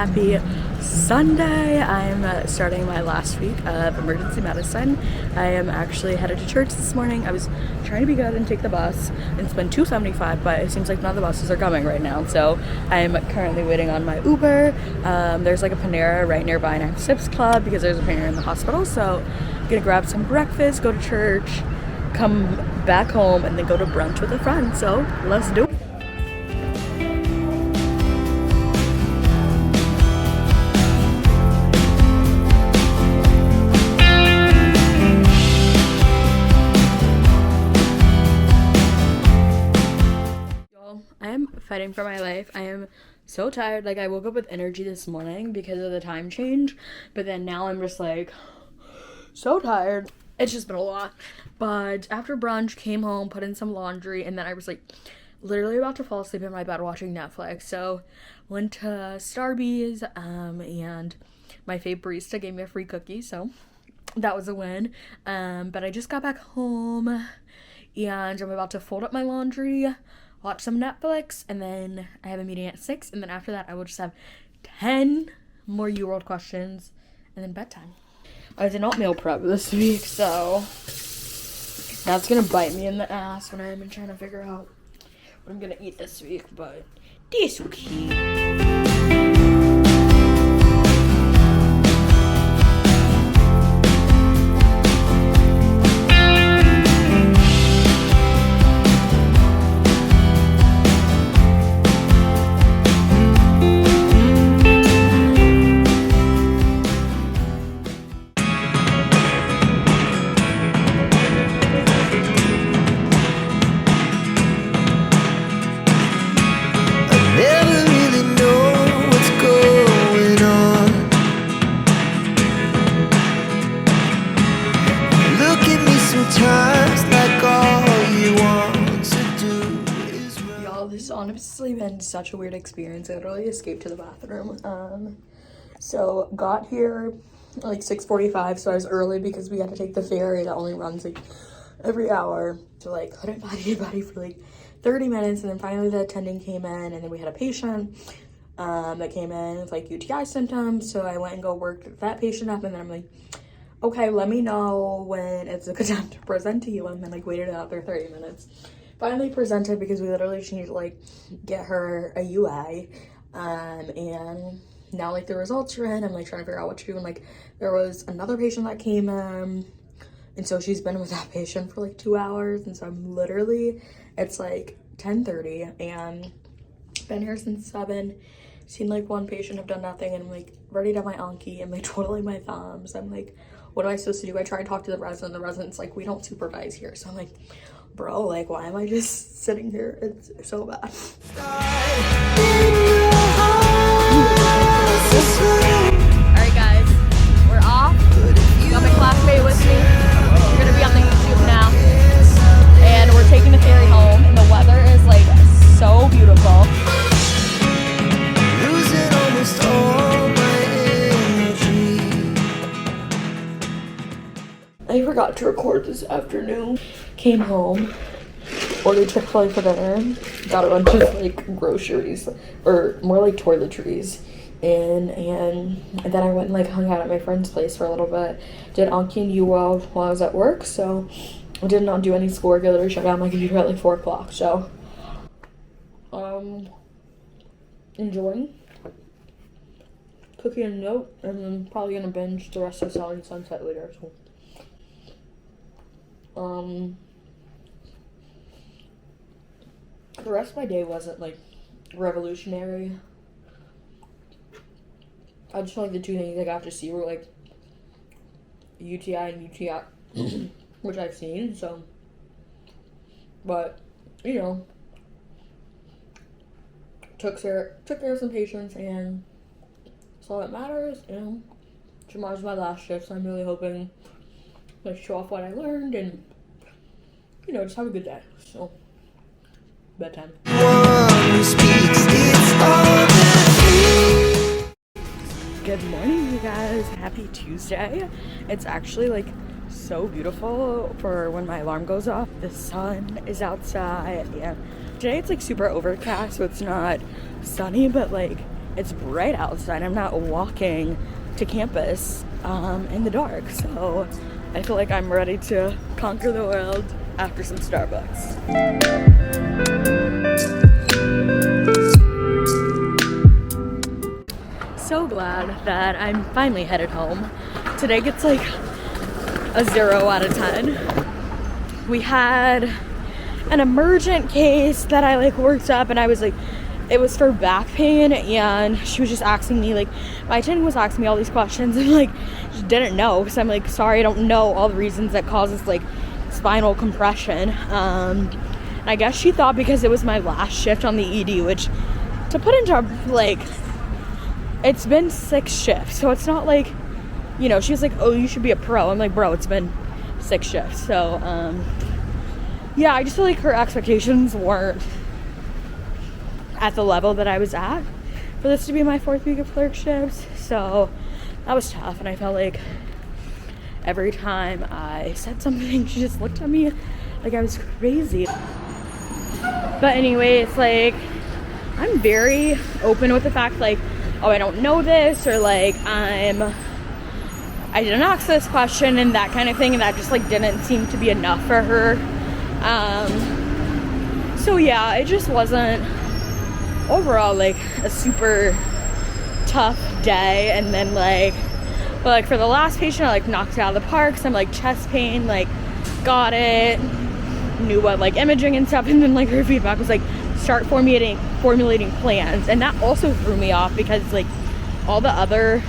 happy Sunday. I'm starting my last week of emergency medicine. I am actually headed to church this morning. I was trying to be good and take the bus and spend $2.75, but it seems like none of the buses are coming right now, so I'm currently waiting on my Uber. There's like a Panera right nearby, and I have Sips Club because there's a Panera in the hospital, so I'm gonna grab some breakfast, go to church, come back home, and then go to brunch with a friend. So let's do it. I am fighting for my life. I am so tired. Like, I woke up with energy this morning because of the time change, but then now I'm just like so tired. It's just been a lot. But after brunch, came home, put in some laundry, and then I was like literally about to fall asleep in my bed watching Netflix. So went to FREEBIES, and my fave barista gave me a free cookie, so that was a win. But I just got back home and I'm about to fold up my laundry, watch some Netflix, and then I have a meeting at 6, and then after that I will just have 10 more U-World questions and then bedtime. I did not meal prep this week, so that's gonna bite me in the ass when I'm trying to figure out what I'm gonna eat this week, but this okay. This honestly been such a weird experience. I literally escaped to the bathroom. So got here like 6:45, so I was early because we had to take the ferry that only runs like every hour. So like couldn't find anybody for like 30 minutes, and then finally the attending came in, and then we had a patient that came in with like UTI symptoms. So I went and worked that patient up, and then I'm like, okay, let me know when it's a good time to present to you, and then like waited out there 30 minutes. Finally presented because we literally just need to like get her a UI, and now like the results are in. I'm like trying to figure out what to do, and like there was another patient that came in, and so she's been with that patient for like 2 hours, and so I'm literally, it's like 10:30 and been here since 7, seen like one patient, have done nothing, and I'm like ready to have my Anki and like twiddling my thumbs. I'm like, what am I supposed to do? I try to talk to the resident's like, we don't supervise here. So I'm like, bro, like, why am I just sitting here? It's so bad. Alright guys, we're off. Got my classmate with me. We're gonna be on the YouTube now. And we're taking the ferry home, and the weather is like so beautiful. Losing almost all my energy. I forgot to record this afternoon. Came home, ordered Chick-fil-A for dinner, got a bunch of like groceries, or more like toiletries, and then I went and like hung out at my friend's place for a little bit. Did Anki and UWorld while I was at work, so I did not do any schoolwork. I literally shut down my computer at like 4 o'clock, so enjoying cooking a note, and then probably gonna binge the rest of Selling Sunset later. So the rest of my day wasn't like revolutionary. I just feel like the two things I got to see were like UTI and UTI, which I've seen, so, but, you know, took care of some patients, and that's all that matters. You know, tomorrow's my last shift, so I'm really hoping to show off what I learned and, you know, just have a good day. So bedtime. Good morning, you guys. Happy Tuesday. It's actually like so beautiful for when my alarm goes off. The sun is outside, and today it's like super overcast, so it's not sunny, but like it's bright outside. I'm not walking to campus in the dark. So I feel like I'm ready to conquer the world after some Starbucks. So glad that I'm finally headed home. Today gets like a 0 out of 10. We had an emergent case that I like worked up, and I was like, it was for back pain, and she was just asking me, like, my attending was asking me all these questions, and like she didn't know, because I'm like, sorry, I don't know all the reasons that causes like spinal compression. And I guess she thought because it was my last shift on the ED, which to put into like, it's been 6 shifts, so it's not like, you know, she was like, oh, you should be a pro. I'm like, bro, it's been 6 shifts. So yeah, I just feel like her expectations weren't at the level that I was at for this to be my 4th week of clerkships. So that was tough, and I felt like every time I said something, she just looked at me like I was crazy. But anyway, it's like, I'm very open with the fact, like, oh, I don't know this, or like, I didn't ask this question and that kind of thing, and that just like didn't seem to be enough for her. So yeah, it just wasn't overall like a super tough day. And then like, but like for the last patient, I like knocked it out of the park. So I'm like, chest pain, like got it, knew what like imaging and stuff. And then like her feedback was like, start formulating plans. And that also threw me off, because like all the other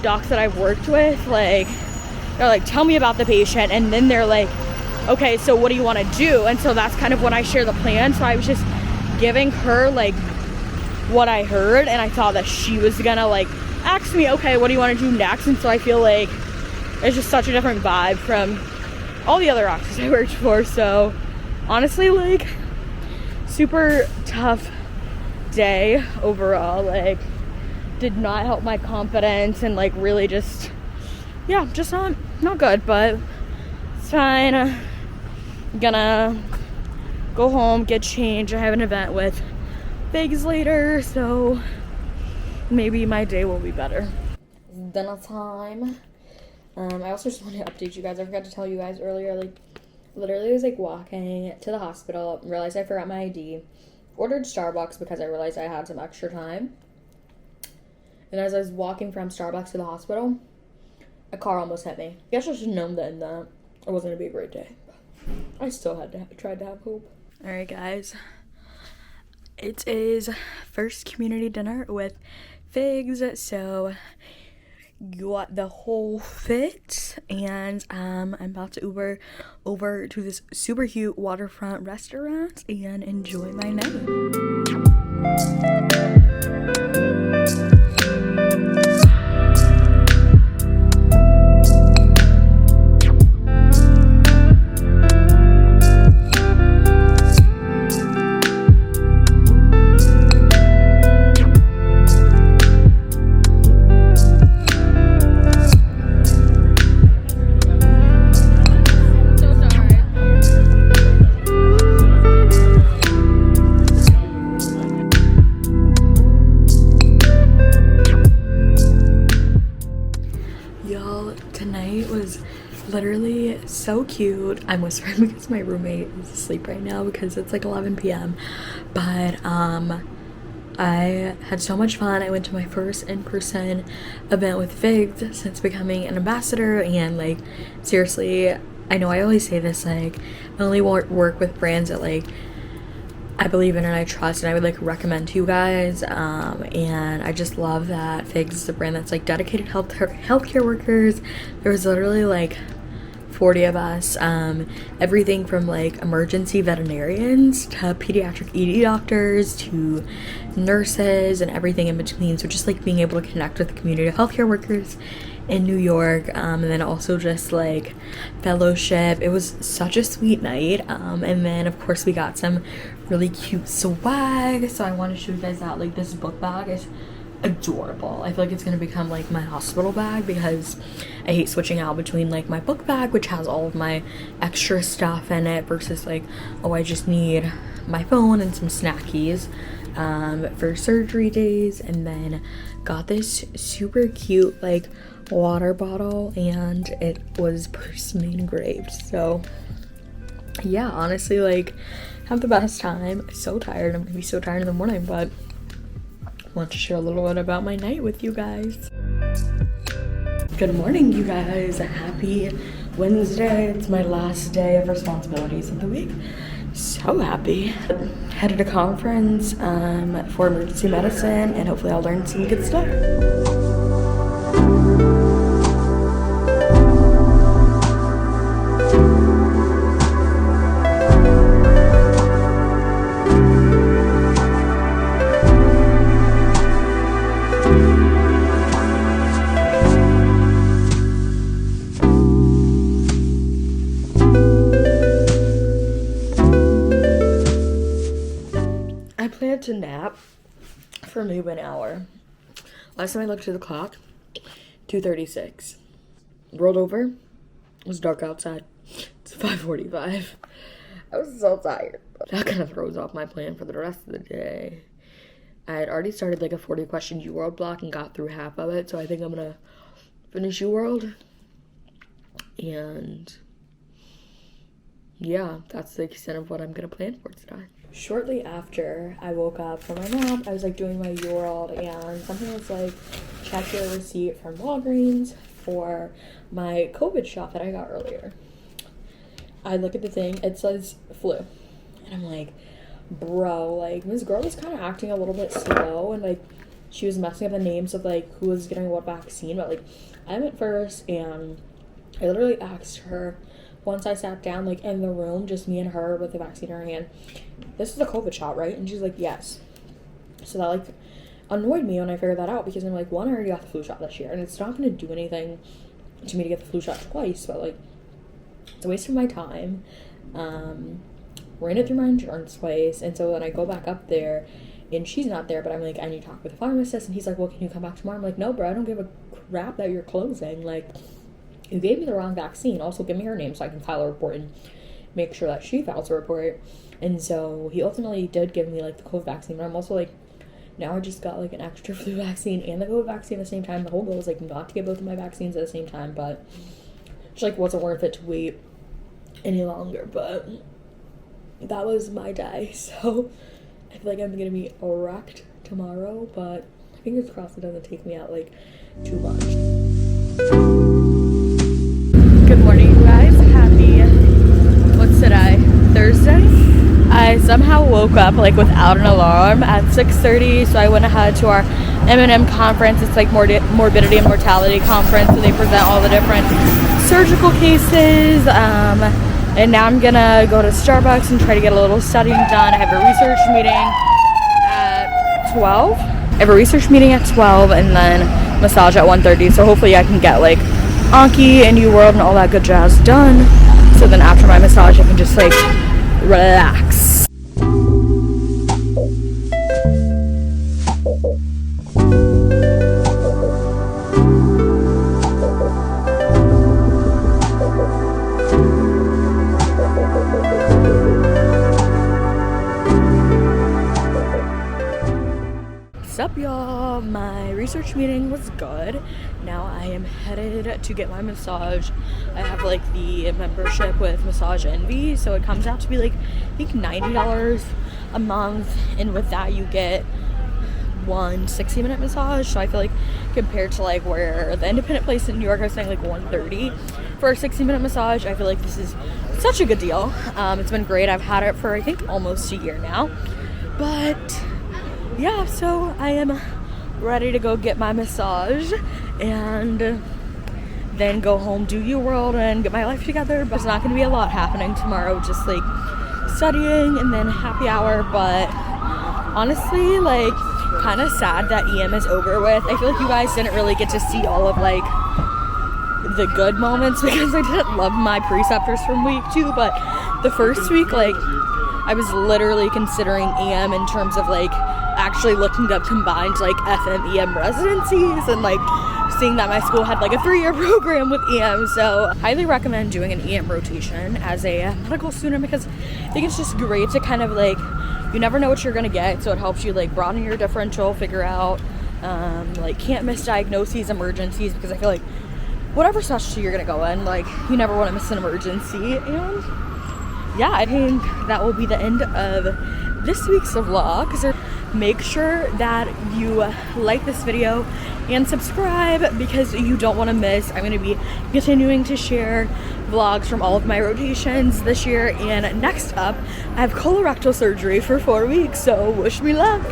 docs that I've worked with, like they're like, tell me about the patient, and then they're like, okay, so what do you want to do? And so that's kind of when I share the plan. So I was just giving her like what I heard, and I thought that she was gonna like ask me, okay, what do you want to do next? And so I feel like it's just such a different vibe from all the other doctors I worked for. So honestly, like super tough day overall. Like did not help my confidence, and like really just, yeah, just not good. But it's fine. I'm gonna go home, get changed. I have an event with Favs later, so maybe my day will be better. It's dinner time. I also just want to update you guys. I forgot to tell you guys earlier, like literally I was like walking to the hospital, realized I forgot my ID, ordered Starbucks because I realized I had some extra time. And as I was walking from Starbucks to the hospital, a car almost hit me. I guess I should have known then that it wasn't gonna be a great day. I still tried to have hope. All right, guys. It is first community dinner with Figs, so got the whole fit, and I'm about to Uber over to this super cute waterfront restaurant and enjoy my night. Literally so cute. I'm whispering because my roommate is asleep right now because it's like 11 p.m. But I had so much fun. I went to my first in-person event with Figs since becoming an ambassador, and like seriously, I know I always say this, like I only work with brands that like I believe in and I trust and I would like recommend to you guys, and I just love that Figs is a brand that's like dedicated healthcare workers. There was literally like 40 of us, everything from like emergency veterinarians to pediatric ED doctors to nurses and everything in between. So just like being able to connect with the community of healthcare workers in New York, and then also just like fellowship. It was such a sweet night, and then of course we got some really cute swag. So I want to show you guys that. Like this book bag is adorable. I feel like it's gonna become like my hospital bag because I hate switching out between like my book bag, which has all of my extra stuff in it, versus like, oh, I just need my phone and some snackies. for surgery days, and then got this super cute like water bottle, and it was personally engraved. So yeah, honestly, like, have the best time. So tired. I'm gonna be so tired in the morning, but I want to share a little bit about my night with you guys. Good morning, you guys. Happy Wednesday. It's my last day of responsibilities of the week. So happy. Headed to conference for emergency medicine, and hopefully I'll learn some good stuff. To nap for maybe an hour. Last time I looked at the clock, 2:36. Rolled over, it was dark outside. It's 5:45. I was so tired. That kind of throws off my plan for the rest of the day. I had already started like a 40 question UWorld block and got through half of it, so I think I'm gonna finish UWorld. And yeah, that's the extent of what I'm gonna plan for today. Shortly after I woke up from my nap, I was like doing my UWorld, and something was like, check your receipt from Walgreens for my COVID shot that I got earlier. I look at the thing, it says flu, and I'm like, bro, like, this girl was kind of acting a little bit slow, and like she was messing up the names of like who was getting what vaccine, but like I went first, and I literally asked her once I sat down, like, in the room, just me and her with the vaccine in her hand, this is a COVID shot, right? And she's like, yes. So that, like, annoyed me when I figured that out, because I'm like, one, I already got the flu shot this year, and it's not going to do anything to me to get the flu shot twice, but, like, it's a waste of my time. Ran it through my insurance twice, and so when I go back up there, and she's not there, but I'm like, I need to talk with the pharmacist, and he's like, well, can you come back tomorrow? I'm like, no, bro, I don't give a crap that you're closing, like, you gave me the wrong vaccine. Also, give me her name so I can file a report and make sure that she files a report. And so he ultimately did give me like the COVID vaccine, but I'm also like, now I just got like an extra flu vaccine and the COVID vaccine at the same time. The whole goal was like not to get both of my vaccines at the same time, but it just like wasn't worth it to wait any longer. But that was my day, so I feel like I'm gonna be wrecked tomorrow, but fingers crossed it doesn't take me out like too much. Good morning, you guys. Happy, what's today? Thursday? I somehow woke up like without an alarm at 6:30, so I went ahead to our M&M conference. It's like morbidity and mortality conference, so they present all the different surgical cases. And now I'm gonna go to Starbucks and try to get a little studying done. I have a research meeting at 12. I have a research meeting at 12 and then massage at 1:30, so hopefully I can get like Anki and UWorld and all that good jazz done, so then after my massage I can just like relax. What's up, y'all? My research meeting was good. Now I am headed to get my massage. I have like the membership with Massage Envy, so it comes out to be like I think $90 a month, and with that you get one 60-minute massage. So I feel like compared to like where the independent place in New York I was saying like $130 for a 60-minute massage, I feel like this is such a good deal. It's been great. I've had it for I think almost a year now, but yeah, so I am ready to go get my massage and then go home, do UWorld, and get my life together. But there's not going to be a lot happening tomorrow, just like studying and then happy hour. But honestly, like, kind of sad that EM is over with. I feel like you guys didn't really get to see all of like the good moments because I didn't love my preceptors from week 2, but the first week, like, I was literally considering EM in terms of like actually looking up combined like FMEM residencies and like seeing that my school had like a 3-year program with EM. So highly recommend doing an EM rotation as a medical student, because I think it's just great to kind of like, you never know what you're gonna get, so it helps you like broaden your differential, figure out like can't miss diagnoses, emergencies, because I feel like whatever specialty you're gonna go in, like you never want to miss an emergency. And yeah, I think that will be the end of this week's vlog. So make sure that you like this video and subscribe, because you don't want to miss. I'm going to be continuing to share vlogs from all of my rotations this year. And next up, I have colorectal surgery for 4 weeks, so wish me luck.